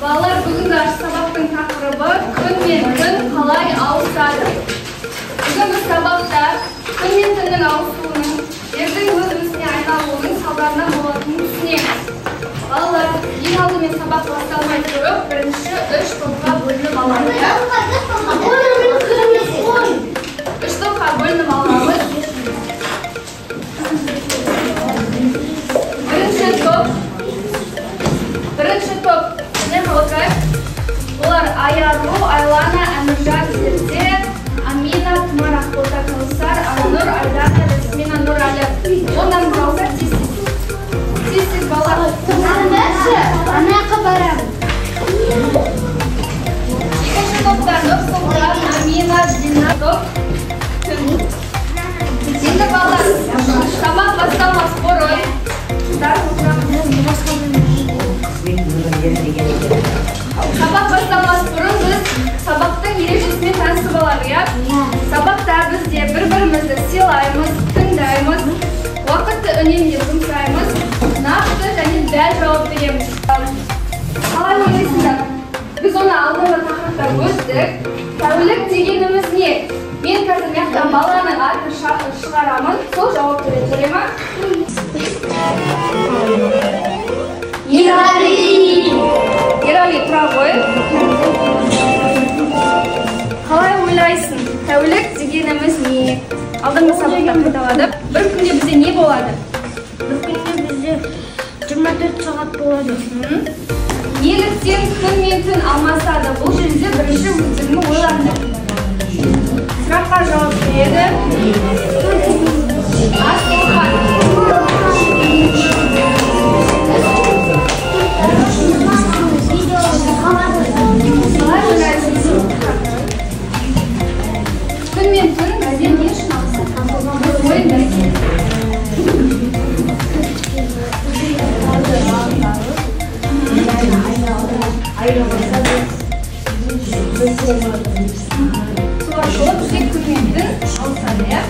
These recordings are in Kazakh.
Балалар, бүгінгі сабақтың тақырыбы күн мен түн қалай ауысады. Бүгінгі сабақта күн мен түннің ауысуының жердің өзімізге айналуының салдарынан болатынын түсінеміз. Балалар, ең алдымен сабақ басталмай тұрып, бірінші 3 топқа бөлініп аламыз. 3 топқа бөлініп аламыз. Бірінші топ не қылғай? Олар Аяру, Айлана, Әміржан, Серде, Амина, Тұмар, Ақбота, Кәусар, Айнұр, Айдана, Ресмина, Нұрәлі. Ондан бұралса тез-тез балар. Анақа барам. Екінші топтар Нұрсұлтан, Амина, Дина, топ. Енді балар, сабақ басталмас бұрын. Сабақ басталмас бұрын біз сабақтың ережесімен танысып алайық. Сабақта бізде бір-бірімізді сыйлаймыз, тыңдаймыз, уақытты үнемді жұмсаймыз, нақты және дәл жауап береміз. Қалай ойлайсыңдар? Біз оны алдыңғы тақырыпта өттік. Тәулік дегеніміз не? Мен қазір мектептен баланың атын шығарамын, сол жауап бере ма? Ерали, тұра ғой. Қалай ойлайсың? Тәулік дегеніміз не? Алдыңғы сабақта қайталадық. Бір күнде бізде не болады? Бір күнде бізде 24 сағат болады. Неліктен күн мен түн алмасады? Бұл жерде бірінші өздеріңі ойланды. Сұраққа жауап береді. Асылхан. Қалай ойлайсыз? Күн мен түн бізде не үшін ауысады? Ойындар. Сол арқылы бізде күн мен түн ауысады, иә?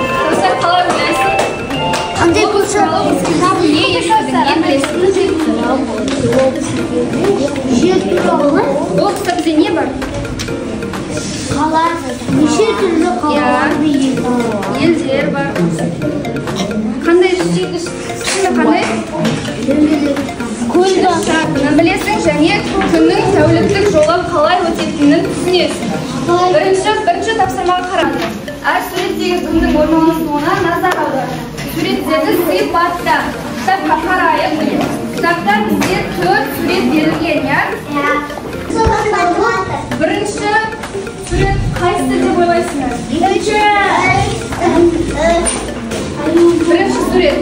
Кәусар, қалай ойлайсың? Қандай болса? Не ешкідің, не білесің? Жер туралы. Облыста бізде не бар? Қала. Неше түрлі қалалар елдер бар. Қандай кішкене қандай? Көл бар. Білесің және күннің тәуліктік жолы қалай өтетінін түсінесің. Бірінші тапсырмаға қарады. Әр суреттегі күннің орналасуына назар аударды. Суреттерді сипатта. Кітапқа қарайық. Кітапта бізде 4 сурет берілген, иә? Бірінші сурет қайсысы деп ойлайсыңдар? Бірінші сурет.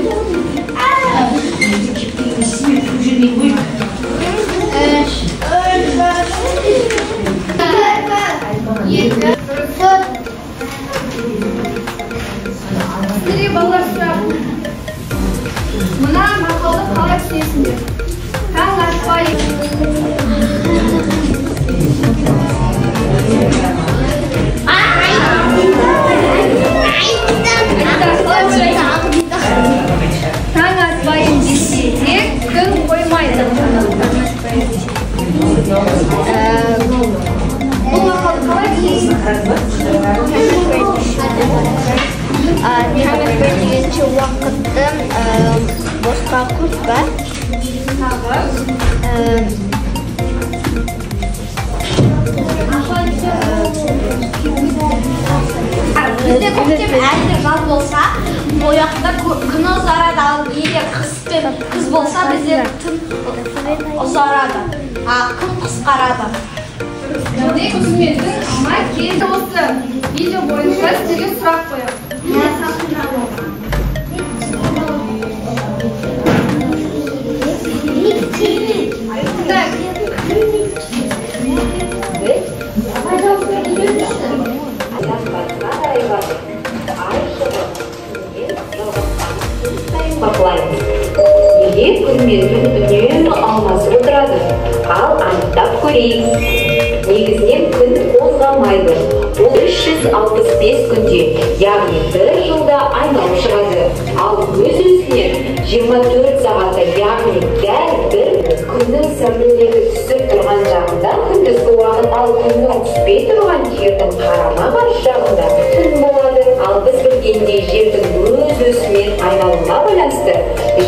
Сіздерге балалар сұрақ. Мына мақалды қалай түсінесіңдер? Таң атпай. Таң атпайын десе де күн қоймайды. Бұл мақалды қалай түсінесіңдер? Таң атпай дегенше уақытты босқа құртпа. Бізде көктем әлде жаз болса, ояқта күн ұзарады, ал егер қыс болса, бізде түн ұзарады, күн қысқарады. Күн мен түн алмай келді. Осы видео бойынша сіздерге сұрақ қоямын. Неге күн мен түн үнемі алмасып отырады? Ал анықтап көрейік. Негізінен күн қозғалмайды. Ол 365 күнде, яғни бір жылда айналып Ал өз-өзінен 24 сағатта, яғни дәл бір күннің сәулелері түсіп тұрған жағында күндізгі уақыт, ал күннің түспей тұрған жердің қарама-қарсы жағында түн болады. Ал біз білгендей жердің өз-өзімен айналуына байланысты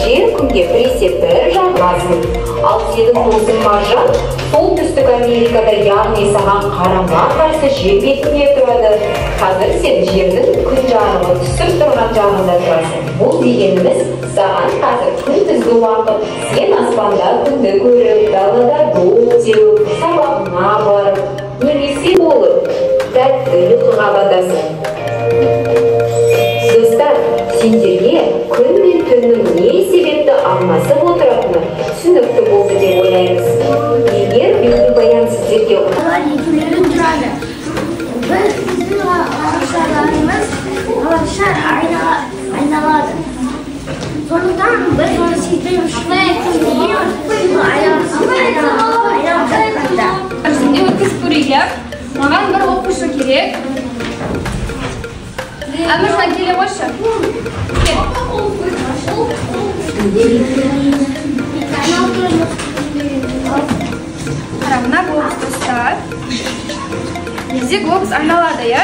жер күнге біресе бір жағасын. Ал сенің досың Маржан солтүстік Америкада, яғни саған қарама-қарсы жер бетінде тұрады. Қазір сен жердің күн жарығы түсіп тұрған жағында тұрасың. Бұл дегеніміз саған қазір күндізгі уақыт, сен аспанда күнді көріп, далада доп теуіп, сабағыңа барып, немесе болып, тәтті ұйқыға батасың. Достар, сендерге күн мен түннің не себепті алмасып отыратыны түсінікті болды деп ойлаймыз. Егер бейнебаян сіздерге екеулері тұрады. Біздің ғаламшарларымыз ғаламшар айналады. Сондықтан біз оны сезбейміз. Şimdi өткізіп көрейік. Маған бір оқушы керек. Әміржан келе қойшы. Қара, мына глобус достар. Бізде глобус айналады, иә?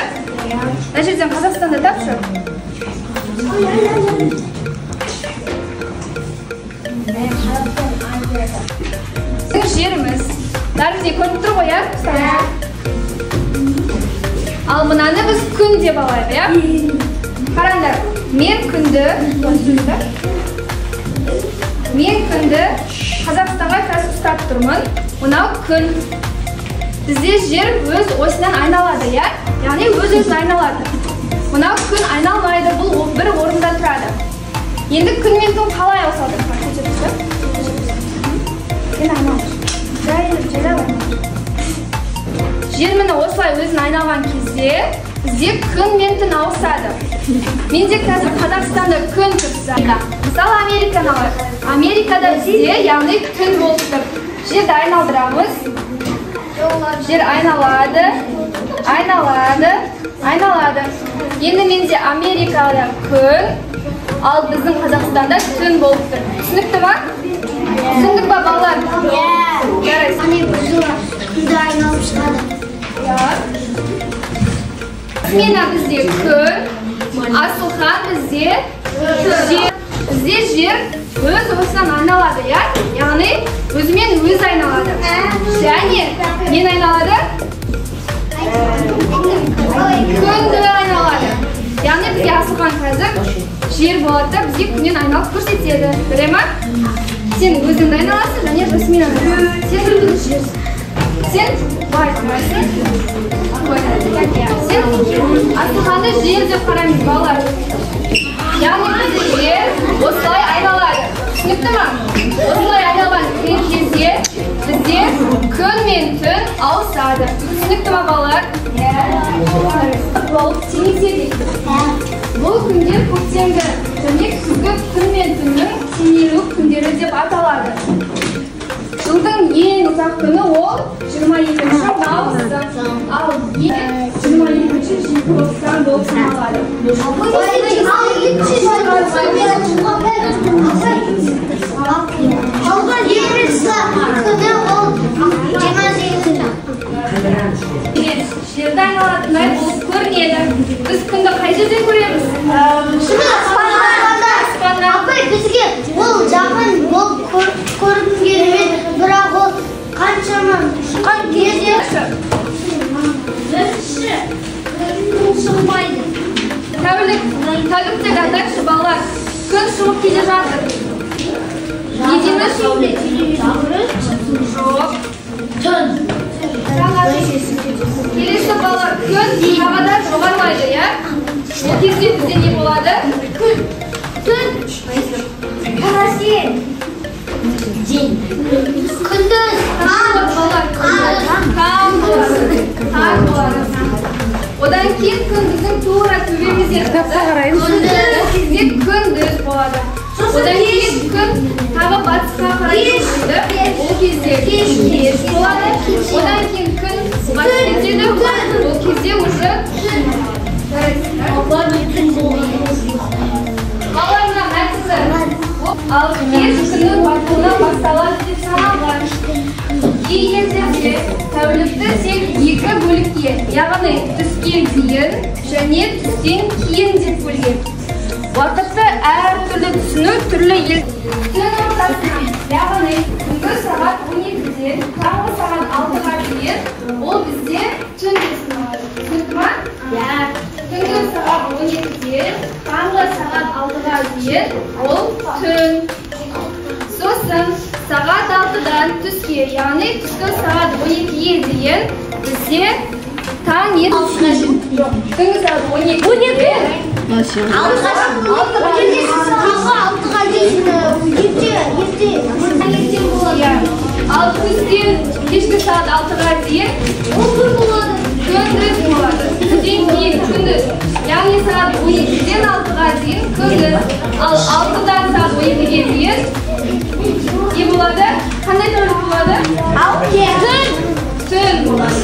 Мына жерден Қазақстанда тапшы. Біздің жеріміз. Бәрімізде көрініп тұр ғой, иә? Ал мынаны біз күн деп алайық, иә? Қараңдар, мен күнді Қазақстанға қазір ұстап тұрмын. Мынау күн. Бізде жер өз осынан айналады, иә? Яғни өз-өзін айналады. Мынау күн айналмайды, бұл бір орында тұрады. Енді күн мен түн қалай ауысады? Жер міне осылай өзін айналған кезде бізде күн мен түн ауысады. Менде қазір Қазақстанда күн тұрса, мысалы Американы алайық. Америкада бізде яғни түн болып тұр. Жерді айналдырамыз. Жер айналады. Енді менде Америкада күн, ал біздің Қазақстанда түн болып тұр. Түсінікті ма? Түсіндік ба, балалар? Күнді айналып шығады. Мена бізде күн, Асылхан бізде жер өз осынан айналады, яғни өзімен өз айналады. Және мен айналады? Күнді айналады. Яғни бізге Асылхан қазір жер болады да бізге күннен айналып көрсетеді. Көре ма? Сен өзіңді айналасың, және осымен айналасың. Сен өзің жерсің. Сен былай тұрасың. Сен Асылханды жер деп қараймыз, балалар. Яғни бізде жер осылай айналады. Түсінікті ма? Осылай айналған кезде бізде күн мен түн ауысады. Түсінікті ма, балалар? Болып теңеседі. Бұл күндер көктемгі және күзгі күн мен түннің теңелу күндері деп аталады. Жылдың ең ұзақ күні ол 22 наурыз, ал 22 желтоқсан болып саналады. Жерді айналатындай болып көрінеді. Біз күнді қай жерден көреміз? Бізге ол жақын болып көрінгенімен, бірақ ол қаншама кезде шығмайды. Тәуліктегі айтайықшы, балалар, күн шығып келе жатыр. Не дейміз? Жоқ. Түн. Келесі балалар, күн табада жоғарылайды, иә? Ол кезде бізде не болады? Түн. Қарасен. День. Күндіз. Таң болады. Одан кейін күн біздің тура төбемізде тұрады. Ол кезде күндіз болады. Одан кейін күн тағы батысқа қарай жүреді. Ол кезде кеш болады. Одан кейін күн батыс кетеді. Ол кезде уже ал кез күні батуынан басталады деп саналған. Кей кездерде тәулікті тек 2 бөлікке, яғни түске дейін және түстен кейін деп бөлген. Уақытты әртүрлі түсіну түрлі ел. Түн ортасынан, яғни түнгі сағат 12-ден таңғы сағат 6-ға дейін ол бізде түн деп саналады. Түсінді ма? Түнгі сағат 12-ден таңғы сағат 6-ға дейін ол түн. Сосын сағат 6-дан түске, яғни түскі сағат 12-ге дейін бізде таң ертесіне. Түнгі сағат 12-ден ал күзден кешкі сағат 6-ға дейін ол күн болады. Күндіз болады. Түстен кейін күндіз. Яғни сағат 12-ден 6-ға дейін күндіз. Ал 6-дан сағат 12-ге дейін не болады? Қандай тәулік болады? Түн болады.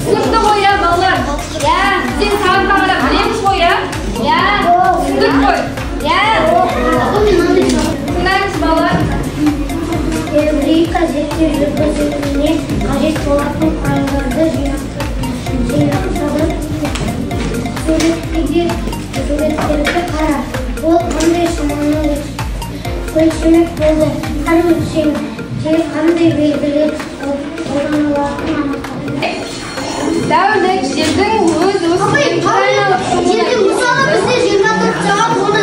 Түсінікті ғой, балалар? Сен сағатқа қарап білеміз ғой, түсіндік қой. Тыңдаймыз, балалар. Еврейка зерттеу жүргізуіне қажет болатын файлдарды жинақтады. Суреттерді қара. Ол қандай шаманы өлшемек болды. Қар өлшемдері қандай белгілер қолданылатынын анықтады. Тәулік жердің өз-өзінен Жерде мысалы бізде 24 сағат оны